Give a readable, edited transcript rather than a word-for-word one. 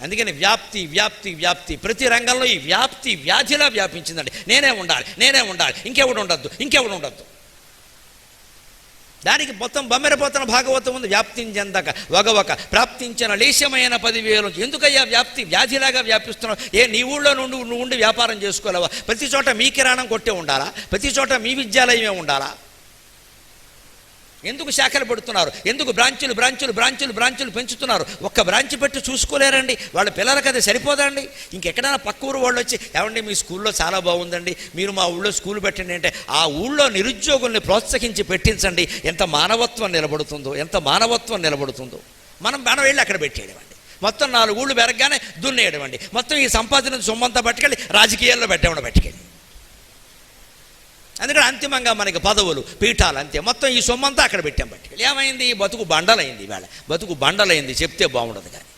అందుకని వ్యాప్తి వ్యాప్తి వ్యాప్తి, ప్రతి రంగంలో ఈ వ్యాప్తి వ్యాధిలా వ్యాపించిందండి. నేనే ఉండాలి, ఇంకెవడు ఉండద్దు. దానికి మొత్తం బమ్మెరపోతన భాగవతం ఉంది. వ్యాప్తించెందక వగవక ప్రాప్తించిన లేశమైన 10,000. ఎందుకయ్యా వ్యాప్తి వ్యాధిలాగా వ్యాపిస్తున్నావు? నీ ఊళ్ళో నువ్వు ఉండి వ్యాపారం చేసుకోలేవా? ప్రతి చోట మీ కిరాణం కొట్టే ఉండాలా? ప్రతి చోట మీ విద్యాలయమే ఉండాలా? ఎందుకు శాఖలు పెడుతున్నారు? ఎందుకు బ్రాంచులు పెంచుతున్నారు? ఒక్క బ్రాంచ్ పెట్టి చూసుకోలేరండి వాళ్ళ పిల్లలకి? అది సరిపోదండి. ఇంకెక్కడైనా పక్క ఊరు వాళ్ళు వచ్చి, ఏమండి మీ స్కూల్లో చాలా బాగుందండి, మీరు మా ఊళ్ళో స్కూల్ పెట్టండి అంటే, ఆ ఊళ్ళో నిరుద్యోగుల్ని ప్రోత్సహించి పెట్టించండి. ఎంత మానవత్వం నిలబడుతుందో. మనం వెళ్ళి అక్కడ పెట్టేయడమండి. మొత్తం 4 ఊళ్ళు పెరగగానే దున్నేయడమండి. మొత్తం ఈ సంపాదన సొమ్మంతా పట్టుకెళ్ళి రాజకీయాల్లో పట్టుకెళ్ళి. అందుకని అంతిమంగా మనకి పదవులు, పీఠాలు అంతే. మొత్తం ఈ సొమ్మంతా అక్కడ పెట్టాం పట్టుకెళ్ళి. ఏమైంది? బతుకు బండలైంది. చెప్తే బాగుండదు కానీ.